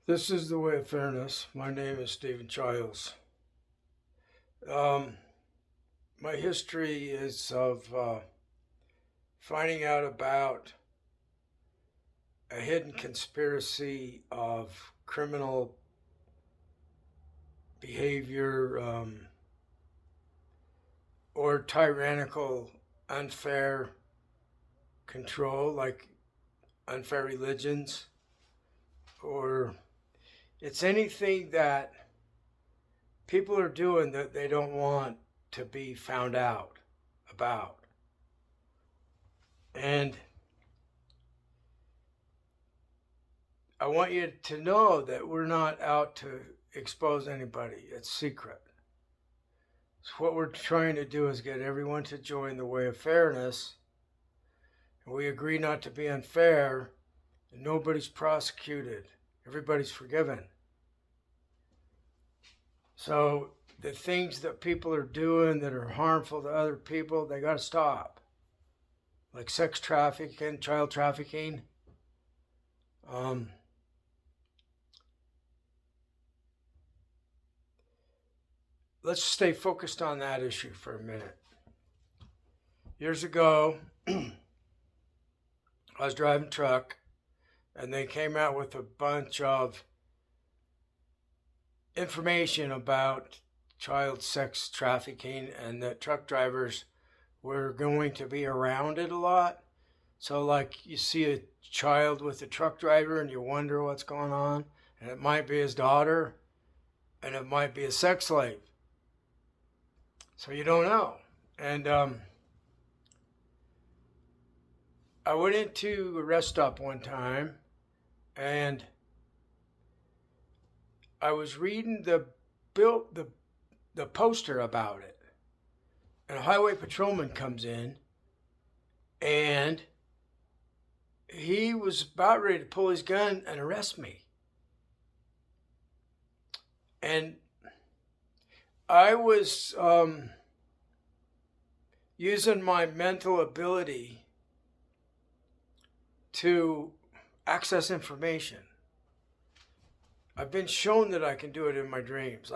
This is the way of fairness. My name is Stephen Childs. Um, my history is of finding out about a hidden conspiracy of criminal behavior or tyrannical, unfair control, like unfair religions, or it's anything that people are doing that they don't want to be found out about. And I want you to know that we're not out to expose anybody. It's secret. So what we're trying to do is get everyone to join the way of fairness. And we agree not to be unfair, and nobody's prosecuted. Everybody's forgiven. So the things that people are doing that are harmful to other people, they got to stop. Like sex trafficking, child trafficking. Let's stay focused on that issue for a minute. Years ago, I was driving a truck, and they came out with a bunch of information about child sex trafficking, and that truck drivers were going to be around it a lot. So, like, you see a child with a truck driver, and you wonder what's going on, and it might be his daughter, and it might be a sex slave. So you don't know. And I went into a rest stop one time, and I was reading the poster about it. And a highway patrolman comes in, and he was about ready to pull his gun and arrest me. And I was using my mental ability to access information. I've been shown that I can do it in my dreams.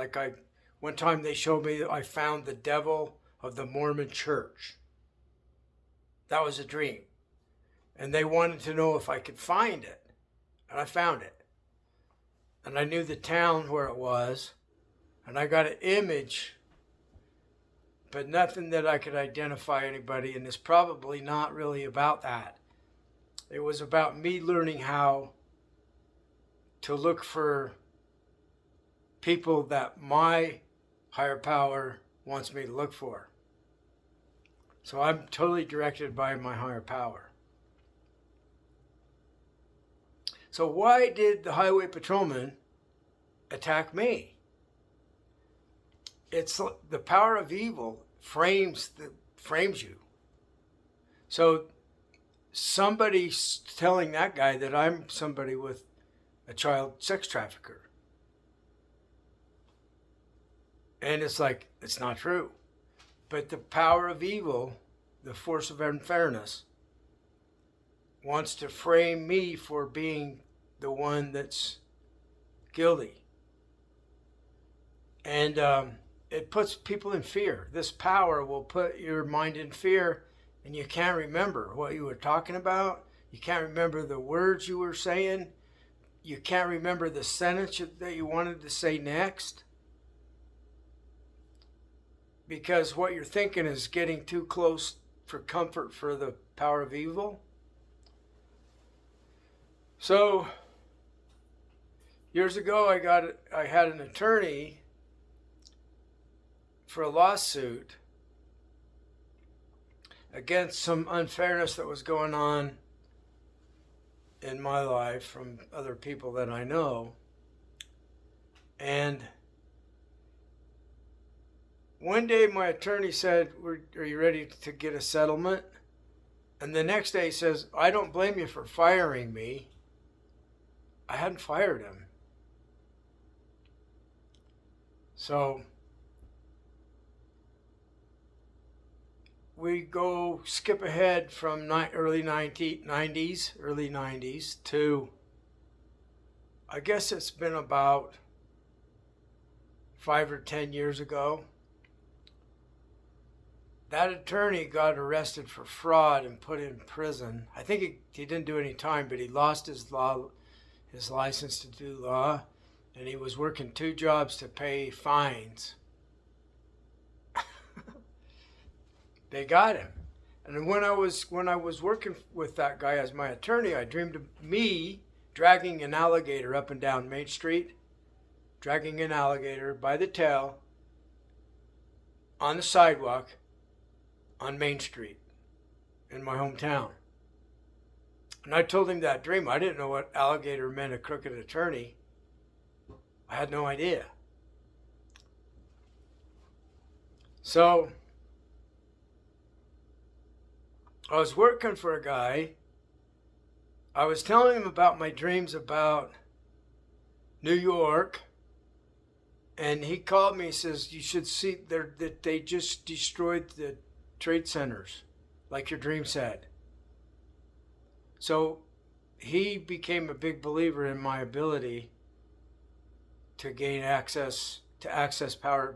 One time they showed me that I found the devil of the Mormon church. That was a dream. And they wanted to know if I could find it. And I found it. And I knew the town where it was. And I got an image, but nothing that I could identify anybody. And it's probably not really about that. It was about me learning how to look for people that my higher power wants me to look for. So I'm totally directed by my higher power. So why did the highway patrolman attack me? It's the power of evil frames you. So somebody's telling that guy that I'm somebody with a child sex trafficker. And it's like, it's not true. But the power of evil, the force of unfairness, wants to frame me for being the one that's guilty. And it puts people in fear. This power will put your mind in fear, and you can't remember what you were talking about. You can't remember the words you were saying. You can't remember the sentence that you wanted to say next. Because what you're thinking is getting too close for comfort for the power of evil. So, years ago, I had an attorney for a lawsuit against some unfairness that was going on in my life from other people that I know. And one day my attorney said, "Are you ready to get a settlement?" And the next day he says, "I don't blame you for firing me." I hadn't fired him. So we go skip ahead from early 90s to I guess it's been about 5 or 10 years ago. That attorney got arrested for fraud and put in prison. I think he didn't do any time, but he lost his license to do law, and he was working 2 jobs to pay fines. They got him. And when I was working with that guy as my attorney, I dreamed of me dragging an alligator up and down Main Street, dragging an alligator by the tail on the sidewalk on Main Street in my hometown. And I told him that dream. I didn't know what alligator meant, a crooked attorney. I had no idea. So I was working for a guy. I was telling him about my dreams about New York. And he called me and says, you should see that they just destroyed the trade centers, like your dream said. So he became a big believer in my ability to gain access power,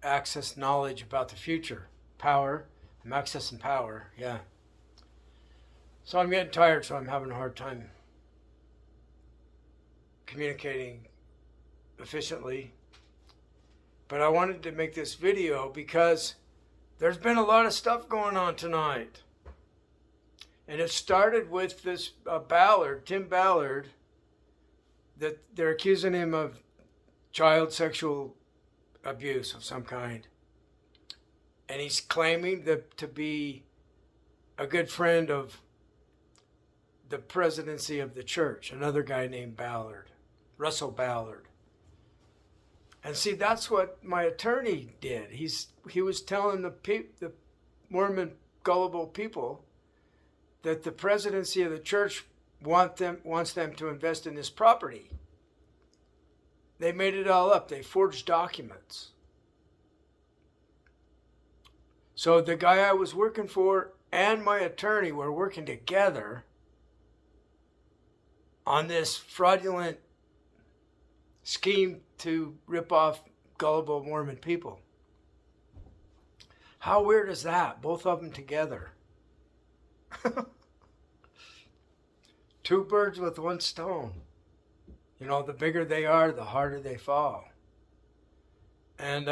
access knowledge about the future. Power. I'm accessing power, yeah. So I'm getting tired, so I'm having a hard time communicating efficiently. But I wanted to make this video because there's been a lot of stuff going on tonight. And it started with this Tim Ballard, that they're accusing him of child sexual abuse of some kind. And he's claiming to be a good friend of the presidency of the church, another guy named Ballard, Russell Ballard. And see, that's what my attorney did. He was telling the Mormon gullible people that the presidency of the church wants them to invest in this property. They made it all up. They forged documents. So the guy I was working for and my attorney were working together on this fraudulent scheme to rip off gullible Mormon people. How weird is that? Both of them together. 2 birds with 1 stone. You know, the bigger they are, the harder they fall. And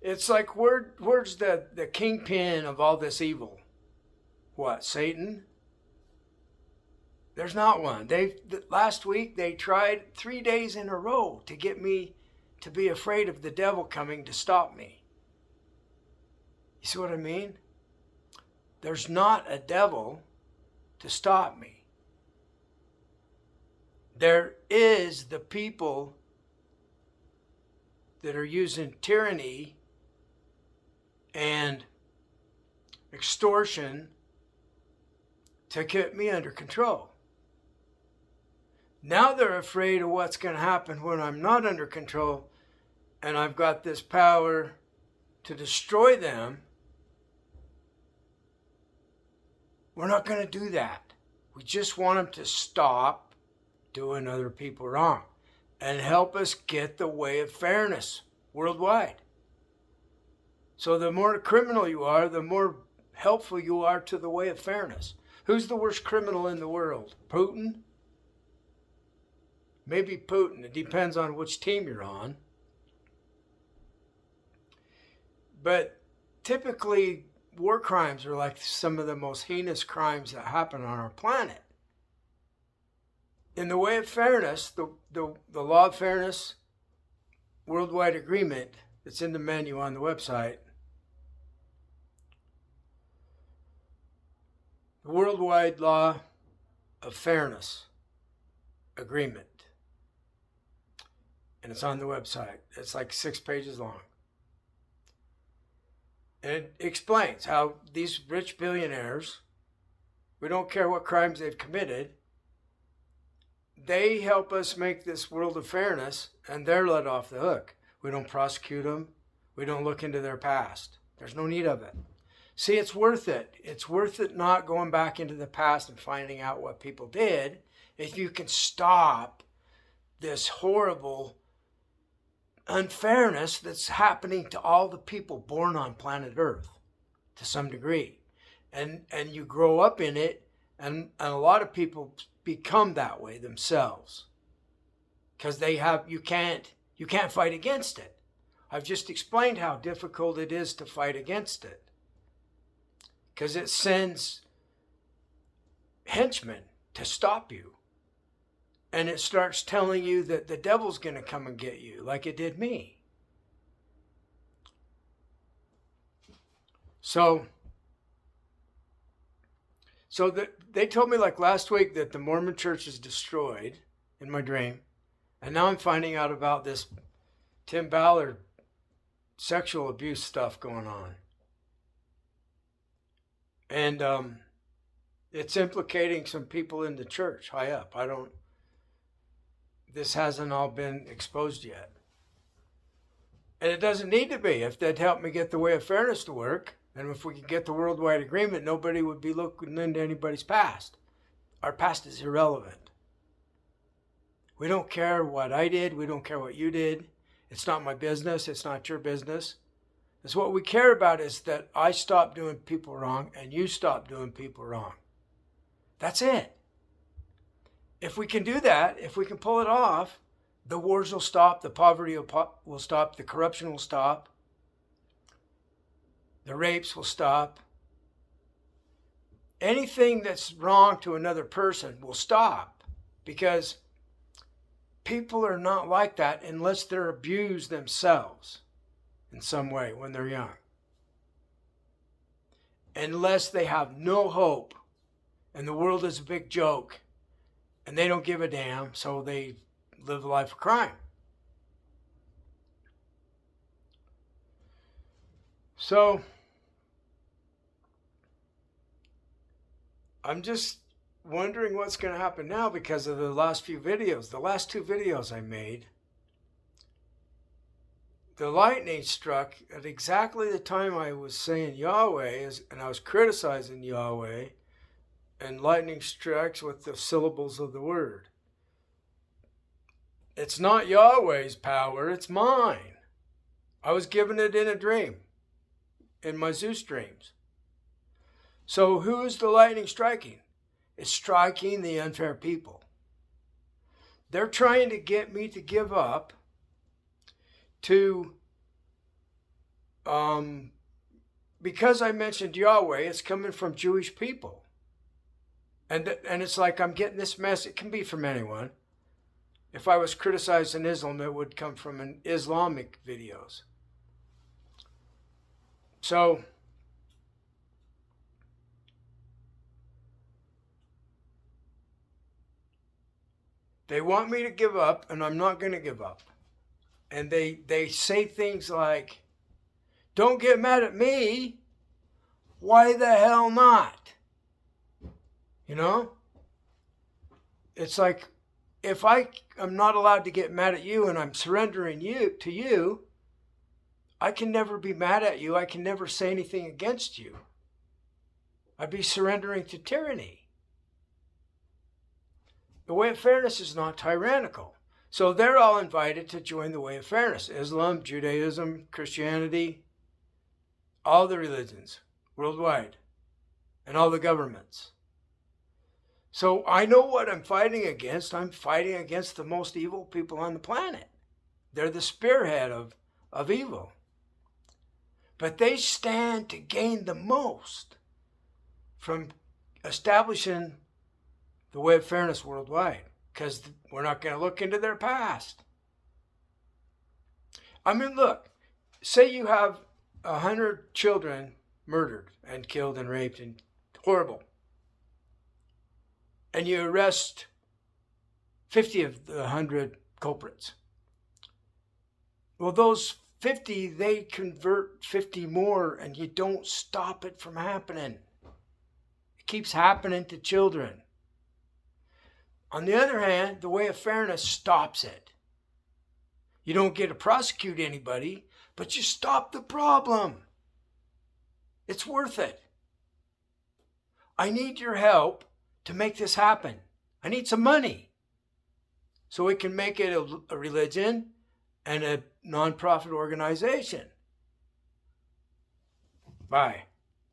it's like, where's the kingpin of all this evil? What, Satan? There's not one. Last week they tried 3 days in a row to get me to be afraid of the devil coming to stop me. You see what I mean? There's not a devil to stop me. There is the people that are using tyranny and extortion to get me under control. Now they're afraid of what's going to happen when I'm not under control and I've got this power to destroy them. We're not going to do that. We just want them to stop doing other people wrong and help us get the way of fairness worldwide. So the more criminal you are, the more helpful you are to the way of fairness. Who's the worst criminal in the world? Putin? Maybe Putin. It depends on which team you're on. But typically, war crimes are like some of the most heinous crimes that happen on our planet. In the way of fairness, the law of fairness worldwide agreement that's in the menu on the website, the worldwide law of fairness agreement. And it's on the website. It's like 6 pages long. And it explains how these rich billionaires, we don't care what crimes they've committed, they help us make this world of fairness, and they're let off the hook. We don't prosecute them. We don't look into their past. There's no need of it. See, it's worth it. It's worth it not going back into the past and finding out what people did if you can stop this horrible unfairness that's happening to all the people born on planet Earth to some degree. And you grow up in it, and a lot of people become that way themselves because you can't fight against it. I've just explained how difficult it is to fight against it because it sends henchmen to stop you. And it starts telling you that the devil's going to come and get you, like it did me. So they told me like last week that the Mormon church is destroyed in my dream. And now I'm finding out about this Tim Ballard sexual abuse stuff going on. And it's implicating some people in the church high up. This hasn't all been exposed yet. And it doesn't need to be. If they'd help me get the way of fairness to work, and if we could get the worldwide agreement, nobody would be looking into anybody's past. Our past is irrelevant. We don't care what I did. We don't care what you did. It's not my business. It's not your business. It's what we care about is that I stop doing people wrong and you stop doing people wrong. That's it. If we can do that, if we can pull it off, the wars will stop, the poverty will stop, the corruption will stop, the rapes will stop. Anything that's wrong to another person will stop because people are not like that unless they're abused themselves in some way when they're young. Unless they have no hope and the world is a big joke. And they don't give a damn, so they live a life of crime. So, I'm just wondering what's going to happen now because of the last few videos. The last two videos I made, the lightning struck at exactly the time I was saying Yahweh, and I was criticizing Yahweh. And lightning strikes with the syllables of the word. It's not Yahweh's power, it's mine. I was given it in a dream, in my Zeus dreams. So who is the lightning striking? It's striking the unfair people. They're trying to get me to give up to, because I mentioned Yahweh, it's coming from Jewish people. And it's like I'm getting this mess. It can be from anyone. If I was criticizing Islam, it would come from an Islamic videos. So they want me to give up, and I'm not going to give up. And they say things like, don't get mad at me. Why the hell not? You know? It's like, if I am not allowed to get mad at you and I'm surrendering to you, I can never be mad at you. I can never say anything against you. I'd be surrendering to tyranny. The way of fairness is not tyrannical. So they're all invited to join the way of fairness. Islam, Judaism, Christianity, all the religions worldwide, and all the governments. So I know what I'm fighting against. I'm fighting against the most evil people on the planet. They're the spearhead of evil. But they stand to gain the most from establishing the way of fairness worldwide because we're not going to look into their past. I mean, look, say you have 100 children murdered and killed and raped and horrible. And you arrest 50 of the 100 culprits. Well, those 50, they convert 50 more, and you don't stop it from happening. It keeps happening to children. On the other hand, the way of fairness stops it. You don't get to prosecute anybody, but you stop the problem. It's worth it. I need your help to make this happen. I need some money so we can make it a religion and a nonprofit organization. Bye.